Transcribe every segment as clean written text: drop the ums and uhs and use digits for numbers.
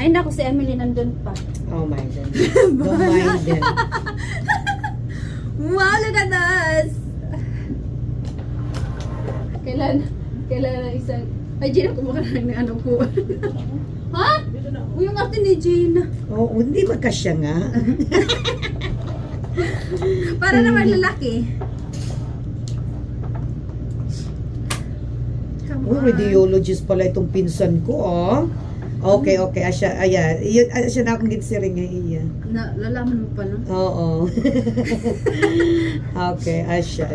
Ay, naku, si Emily nandun pa. Oh my God. Don't mind them. Wow, look at us! Kailan isang... Ay, Gina, kumuha ka ng ano ko. Ha? Uy, yung ate ni Gina. Oh, hindi magkasya nga. Para naman lalaki. Come Oh, radiologist pala itong pinsan ko, oh. Okay, asya, ayan. Asya na akong gitsiring nga iya. Lalaman mo pa, no? Oo. Okay, asya.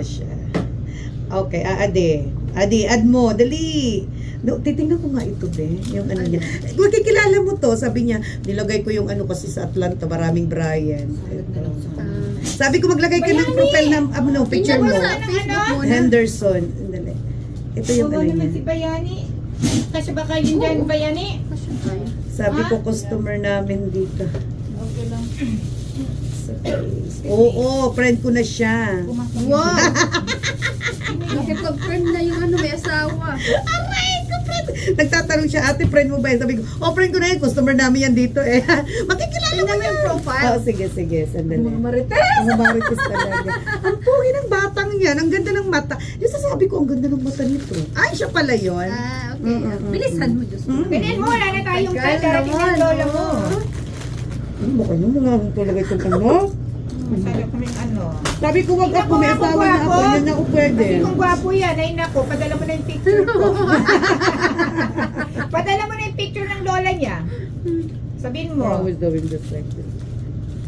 Okay, Adi, add mo, dali. No, titingnan ko nga ito, be. Yung ano niya. Makikilala mo to, sabi niya, nilagay ko yung ano kasi sa Atlanta, maraming Brian. Ito. Sabi ko maglagay ka ng profile ng picture mo. Tingnan mo sa Facebook muna. Henderson. Dali. Ito yung ano naman niya. si Bayani. Kasi baka yun dyan, Bayani. Sabi ko customer namin dito. Okay lang. Oo, friend ko na siya. Wow! Nakipag-friend na yung ano, may asawa. Aray ko, friend. Nagtatanong siya, ate, friend mo ba yan? Sabi ko, oh, friend ko na yan, customer namin yan dito eh. Makikilala mo Tingnan mo yan. yung profile. Oh, sige, sandali. Mga marites! Ang marites talaga. Ang pogi ng batang yan, ang ganda ng mata. Yung sasabi ko, ang ganda ng mata nito. Ay, siya pala yun. Ah, okay. Bilisan mo, Diyos mo. Ganyan mo, wala na tayong Tagal darating naman, ng lola mo. Ano ba kayo? Mga talaga itong ano? Masaya kaming ano. Sabi ko, wag ako, may asawa na ako. Yan na ako pwede. Kasi kung gwapo yan, ay nako, padala mo na yung picture ko. Padala mo na yung picture ng lola niya. Sabihin mo. Always doing this like this.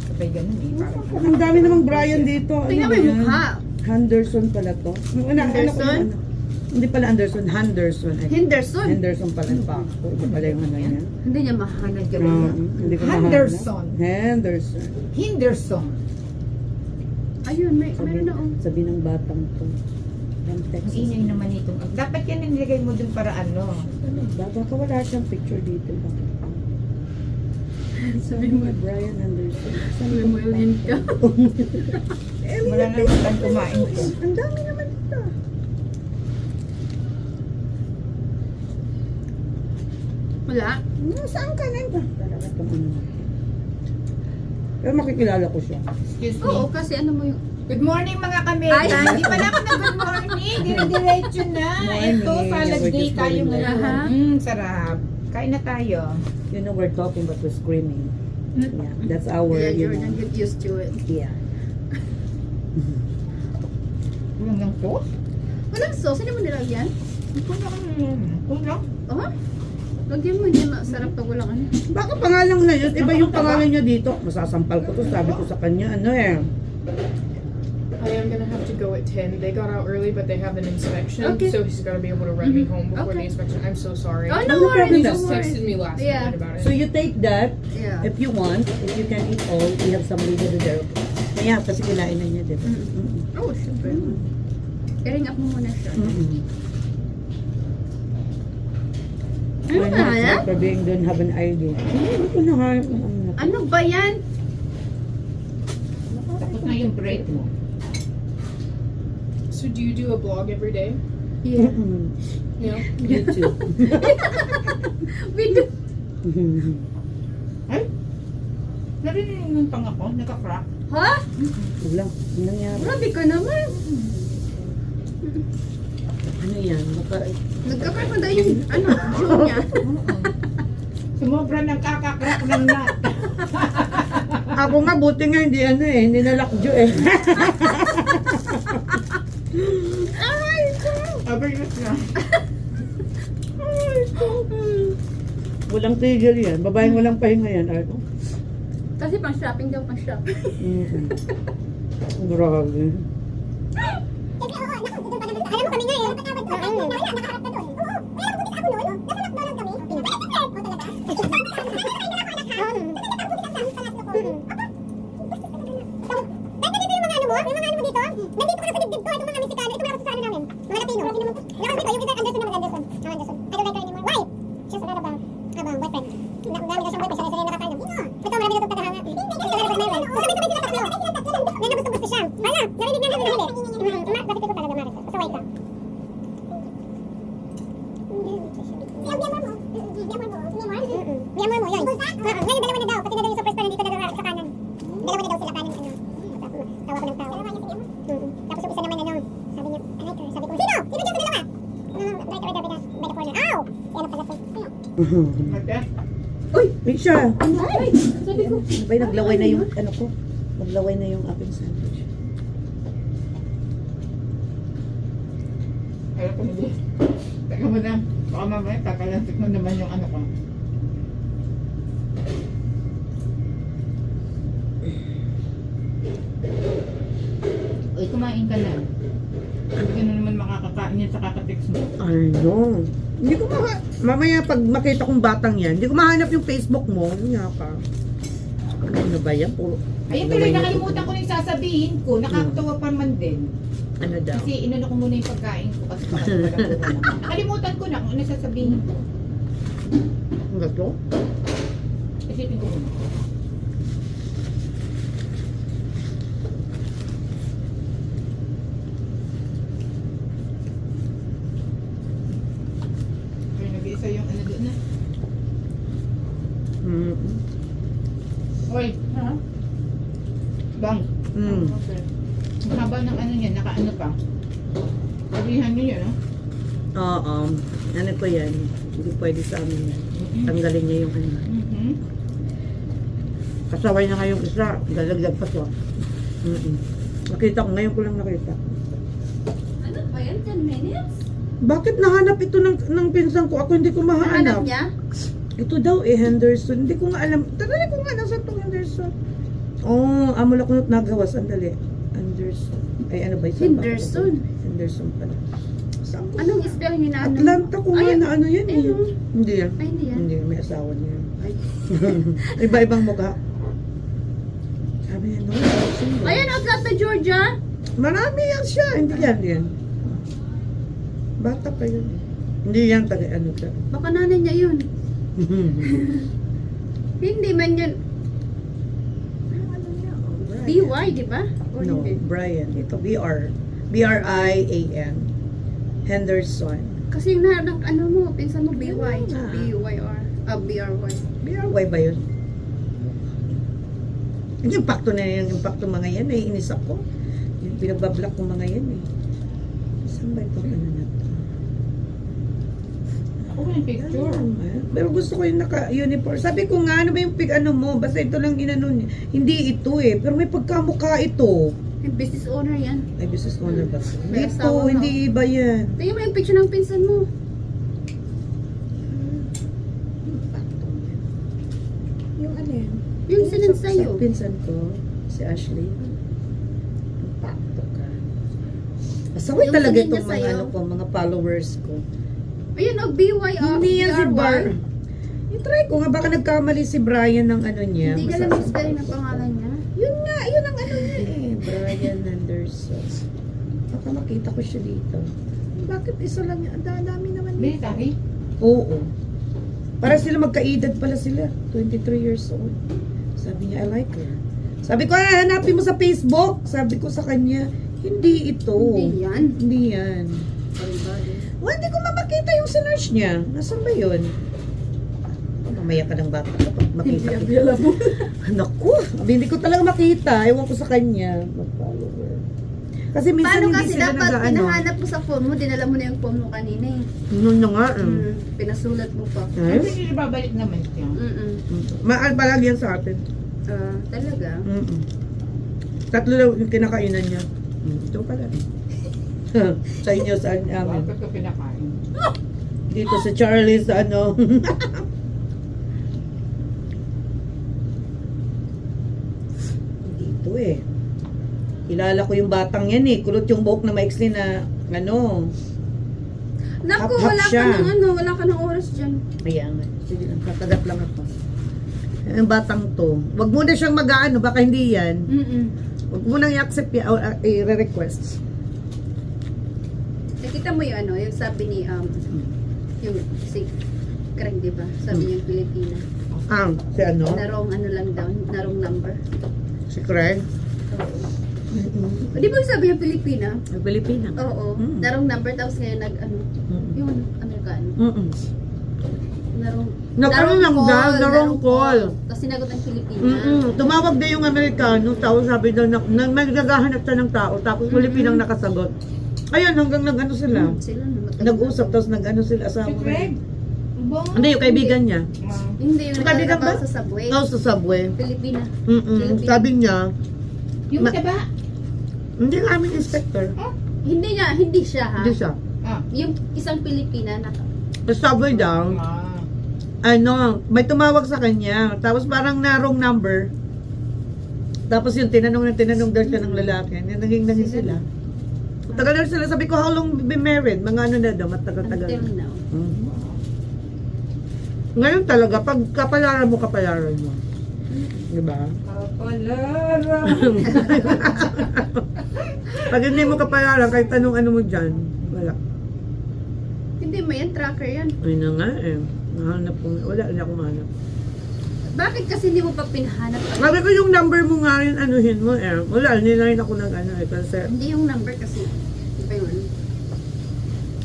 Sabay ganun eh. Parang Ang dami namang Brian dito. Tingnan mo ba yung yan? mukha. Henderson pala to. Henderson? Hindi pala Anderson, Henderson. Henderson. Henderson pala yung bako. Ito pala yung ano yan. Hindi niya mahanag ka Hindi ko mahanap. Henderson. Henderson. Henderson. Ayun, meron na. Sabi ng batang to. From Ang Texas. ingay naman itong. Dapat yan ang nilagay mo dun para ano. Baka wala siyang picture dito. Sabi mo, Brian Henderson. sabi mo, alien ka. Wala na naman kumain ko. Ang dami naman ito. Wala. Saan ka na ito? Talaga itong ano. Pero makikilala ko siya. Excuse me. Oo, kasi ano mo yung... Good morning mga kamera. Ay. Hindi pala ako na good morning. Dire-diretso na. Morning. Ito, salad We're day just tayo going ngayon. like- Sarap. Kain na tayo. You know, we're talking but we're screaming. Yeah, that's our, Yeah, you you're know. not get used to it. Yeah. Kulang ng sauce? Walang sauce. Hindi mo nilagyan? Kulang. Oh? Lagyan mo, hindi masarap pag walang ano. Baka pangalan na yun. Iba yung pangalan niya dito. Masasampal ko to. Sabi ko sa kanya, ano eh. I am gonna have to go at 10. They got out early, but they have an inspection, Okay. so he's gotta be able to run me home before Okay. the inspection. I'm so sorry. Oh, No no problem, He worries. just No worries. texted me last Yeah. night about it. So you take that. Yeah. If you want, if you can eat all, we have somebody over there. Kaya, kasi kinain na niya, diba? Oh, syempre. I-ring up mo muna siya. Why Ano not? na? For being don't have an ID. Hindi ko na nga. Ano ba yan? Tapos na yung break mo. So do you do a blog every day? Yeah. Yeah. YouTube. We do. Ay? Narinig mo yung pang ako? Naka-crack? Ha? Wala. Ano nangyari? Grabe ka naman. Ano yan? Baka, Nagkakakanda yung ano, jaw niya. Sumobra ng kaka-crack ng nut. ako nga, buti nga hindi ano eh. Hindi nalakjo eh. Aray ko. Abayos na. Walang tigil yan. Babaeng walang pahinga yan. Ay, ko. Kasi pang shopping daw, pang shopping. Grabe. Alam mo kami nga eh. Nakaharap na doon. Oo, may nakabutis ako noon. Nasa McDonald's kami. O talaga? May mga ano mo? Nandito ka na sa dibdib ko. Itong mga Mexicano. Ito mga sa ano namin. Mga Latino. Nakakita yung kita Anderson naman Anderson. Anderson. I don't like her anymore. Why? She's not about boyfriend. Dami daw siyang boyfriend. Siya na nakakainom. Ito marami na itong tagahanga. Hindi kasi meron. Sabay-sabay sila tatlo. Yan ang gusto siya. Wala. Narinig na namin nahuli. Bakit ito talaga Maricel? Pasaway ka. Si Ang Biamor mo. Biamor mo. Biamor mo. Yun. Ngayon, dalawa na daw. Pati na daw yung superstar nandito na daw sa kanan. Dalawa na daw sila kanan. Tawa ko ng tawa. Tapos yung isa naman ano, sabi niya, sabi ko, sino? Sino dyan sa dalawa? Right or by the corner. Ow! Yan ang pala po. Mata? Misha, Ay, sabi ko. sabay naglaway na yung ano ko. Naglaway na yung aking sandwich. Ayaw ko hindi. Teka mo na. Baka mamaya kakalansik mo naman yung ano ko. Uy, kumain ka na. Hindi ka na naman makakakain yan sa kakatix mo. Ano? Hindi ko mamaya pag makita kong batang yan, hindi ko mahanap yung Facebook mo. Ano nga ka? Ano ba yan? Puro. Ayun tuloy, nakalimutan ko na yung sasabihin ko. Nakakatawa pa man din. Ano daw? Kasi inano ko muna yung pagkain ko kasi baka wala ko na. Nakalimutan ko na kung ano sasabihin ko. Ang gato? Isipin ko muna. Pero nag-iisa yung ano doon na. Mm. Hoy! Ha? Bang! Mm. Okay. Ang haba ng ano niya, naka-ano pa. Sabihan niyo yun, no? Oo. Ano ko yan? Hindi pwede sa amin yan. Tanggalin niya yung ano. Mm-hmm. Kasaway na ngayong isa. Galaglag pa to. Nakita ko. Ngayon ko lang nakita. Ano ba yan? 10 minutes? Bakit nahanap ito ng pinsan ko? Ako hindi ko Hanap mahanap. niya? Ito daw Henderson. Hindi ko nga alam. Tanali ko nga nasa itong Henderson. Oh, amula ko nagawas. Andali. Anderson. Ay, ano ba yun? Henderson. Henderson pala. Saan ko? Anong spell niya na ano? Atlanta ko nga Ay, na ano yan eh. ayun. Hindi yan. Ay, hindi yan. Hindi, may asawa niya. Ay. Iba-ibang mukha. Sabi niya, no? Ayan, Atlanta, Georgia. Marami yan siya. Hindi yan. Bata pa yun. Hindi yan taga ano ka. Baka nanay niya yun. Hindi man yan. BY, di ba? Or No, hindi? Brian. Ito, B-R-I-A-N. Henderson. Kasi yung nahanap, ano mo, pinsan mo BY. Ah. B-Y-R. B-R-Y. B-R-Y ba yun? Yung impacto na yung impacto mga yan. Naiinis ako. Yung pinagbablock ko mga yan eh. Saan ba itong ano na to? Ako yung picture. Pero gusto ko yung naka-uniform. Sabi ko nga, ano ba yung ano mo? Basta ito lang inano niya. Hindi ito eh. Pero may pagkamukha ito. Yung business owner yan. Ay, business owner ba? May Dito, asawa, no? hindi iba yan. Tingnan mo yung picture ng pinsan mo. Yung ano yan? Yung sinend sa'yo. Sa pinsan ko, si Ashley. Pakto ka. Masaway Yung talaga sinend itong niya mga sa'yo? ano ko, mga followers ko. Ayun, BY-R. Hindi yan si Bar. I-try ko nga, baka nagkamali si Brian ng ano niya. Hindi ka lang yung spelling ng pangalan niya. Yun nga, yun ang ano niya eh. Brian Anderson. Baka makita ko siya dito. Bakit isa lang yan? Ang dami naman May nito. sabi? Oo. Para sila magkaedad pala sila. 23 years old. Sabi niya, I like her. Sabi ko, hanapin mo sa Facebook. Sabi ko sa kanya, hindi ito. Hindi yan. Hindi yan. Well, hindi ko makita yung sinerge niya. Nasaan ba yun? Mamaya ka ng bata kapag makita ko. Naku, hindi ko talaga makita. Ewan ko sa kanya. Mag-follower. Kasi minsan Paano hindi kasi sila dapat nag-ano. pinahanap mo sa phone mo, dinala mo na yung phone mo kanina eh. Noon na nga. Pinasulat mo pa. Ay? Kasi hindi babalik naman siya. Maal palagi yan sa atin. Talaga? Tatlo lang yung kinakainan niya. Ito pala. Sa inyo, sa amin. Bakit ko pinakain? Dito sa Charlie, sa ano. Dito eh. Kilala ko yung batang yan eh. Kulot yung buhok na maiksi na ano. Naku, Hap-hap wala siya. ka ng ano, wala ka ng oras dyan. Ayan. Sige lang, kakagat lang ako. Yung batang to. Wag mo na siyang mag-ano, baka hindi yan. Wag mo nang i-accept yan, o i-request. Nakita mo yung ano, yung sabi ni, yung si Craig, di ba? Sabi niya yung Pilipina. Si ano? Na wrong ano lang daw, na wrong number. Si Craig? Di ba yung sabi niya Pilipina? Ang Pilipina. Oo, na wrong number, tapos ngayon nag ano, yung ano, Amerikano. Na wrong, Nagkaroon lang daw, na wrong call. Tapos sinagot ang Pilipina. Tumawag na yung Amerikano, tapos sabi daw na naghahanap siya ng tao, tapos Pilipinang nakasagot. Ayun, hanggang nag-ano sila. Sila na Nag-usap, tapos nag-ano sila asawa. Si Craig. Bong. Hindi, yung kaibigan niya. Hindi, yung Kaibigan ba? nagtatrabaho sa subway. Tapos sa subway. Pilipina. Sabi niya, Yung mataba. hindi nga aming inspector. Hindi siya ha. Hindi siya. Ah. Yung isang Pilipina na Sa subway daw, may tumawag sa kanya. Tapos parang na wrong number. Tapos yung tinanong daw siya ng lalaki. Naging sila. Tagal na sila. Sabi ko, how long be married? Mga ano na daw, matagal-tagal. until now. Ngayon talaga, pag kapalaran mo. Diba? Kapalaran. Pag hindi mo kapalaran, kahit tanong ano mo dyan, wala. Hindi mo yan, tracker yan. Ay na nga eh. Nahanap ko. Wala akong mahanap. Bakit kasi hindi mo pa pinahanap? Sabi ko yung number mo nga rin, anuhin mo eh. Wala, nilayin ako ng ano eh. Kasi Hindi yung number kasi. Iba yun.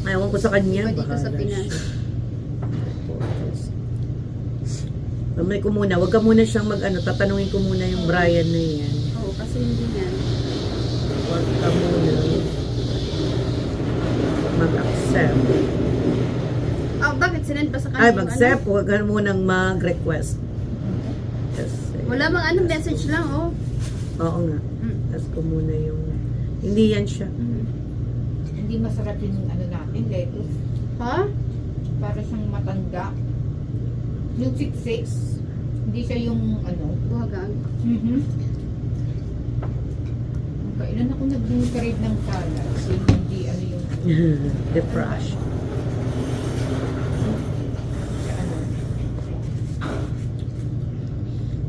ayaw ko sa kanya. Iba dito sa bahala Pinas. siya. Mamay ko muna, wag ka muna siyang mag-ano, tatanungin ko muna yung Brian na yan. Oo, kasi hindi yan. Wag ka muna mag-accept. Bakit sinend pa sa kanya? Ay, yung mag-accept, wag ka munang mag-request. Kasi, Wala mang ano, message lang, oh. oo nga. Ask ko muna yung, hindi yan siya. Hindi masarap yung ano natin, lettuce. Ha? Para siyang matanda. Yung 6-6, hindi siya yung ano. Buhagang. Kailan ako nag-crave ng salad? So, hindi ano yung Defresh. ano.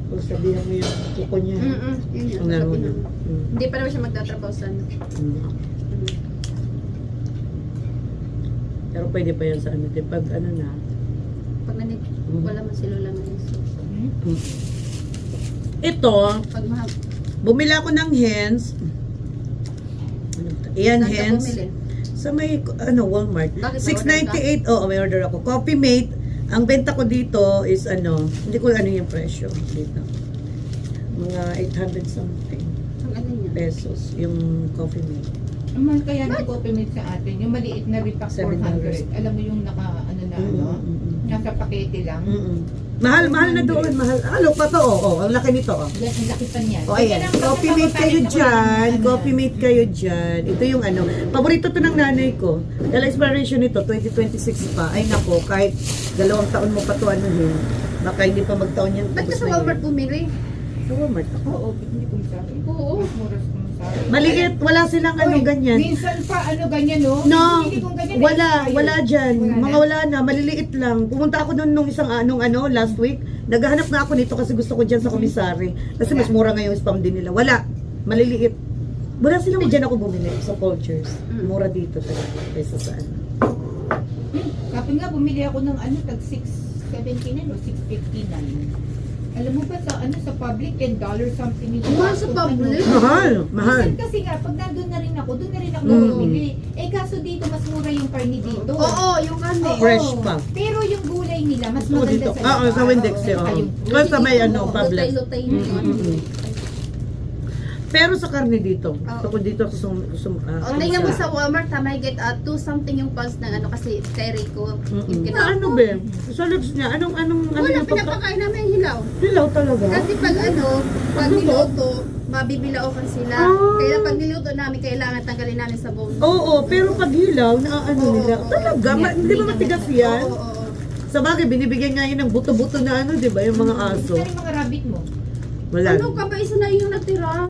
Kung sabihan mo yung kuko niya. Yun yun. Ang laro sabi na. niya. Hindi pa naman siya magtatrabaho sa ano. Pero pwede pa yan sa ano. Pag ano na. Pag nanig, wala man sila lang ngayon. So, Ito, pag mahal, bumili ako ng hens. Ayan, saan ka hens. bumili? Sa may, Walmart. Bakit? 6.98. Oo, may order ako. Coffee Mate. Ang benta ko dito is hindi ko ano yung presyo dito. Mga 800 something Ang ano niya? pesos yung Coffee Mate. Ang mahal kaya ng coffee mate sa atin, yung maliit na repack $7. 400. Alam mo yung naka, ano na, ano? Nasa pakete lang. Mahal na doon. Mahal. Ano pa to? Ang laki nito. Yan, ang laki pa niyan. O ayan, Coffee Mate kayo dyan. Coffee Mate kayo dyan. Ito yung paborito to ng nanay ko. Dahil expiration nito, 2026 pa. Ay nako, kahit 2 taon mo pa to anuhin. Baka hindi pa magtaon yan. Ba't ka Tapos sa na Walmart yun. bumili? Sa Walmart ako. Oo, hindi ko masabi. Oo. Mas mura sa masabi. Maliit, wala silang ganyan. Minsan pa, ganyan, no? No, Hindi kong ganyan, wala dyan. Wala Wala na, maliliit lang. Pumunta ako doon nung isang last week. Naghahanap na ako nito kasi gusto ko dyan sa komisari. Kasi mas mura nga yung spam din nila. Wala, maliliit. Wala silang dyan ako bumili sa cultures. Mura dito talaga kaysa sa ano. Kapag nga, bumili ako ng tag 6.79 o 6.59. Alam mo ba sa public, $10 something yung Mahal sa public? Mahal. Minsan kasi nga, pag nandun na rin ako, doon na rin ako bumili. Kaso dito, mas mura yung karni dito. Oo, yung karne. Oo. Fresh pa. Pero yung gulay nila, mas Oo, maganda dito. sa Oo, sa Windex, Saka oo. yung Kasi sa may public. Lutay-lutay na yun. Pero sa karne dito. Gusto ko dito O, tingnan mo sa Walmart, may get 2 something yung pulse ng kasi kay Rico. Yung Na ano be? Sa lips niya, anong Wala, yung pinapakain namin yung hilaw. Hilaw talaga? Kasi pag niluto, mabibilaukan sila. Kaya pag niluto namin, kailangan tanggalin namin sa bone. Oo, pero pag hilaw, nila. Talaga, hindi ba matigas yan? Oo. Sa bagay, binibigyan nga yun ng buto-buto na di ba, yung mga aso. Saan yung mga rabbit mo? Wala. Ano ka ba, isa na yung natira?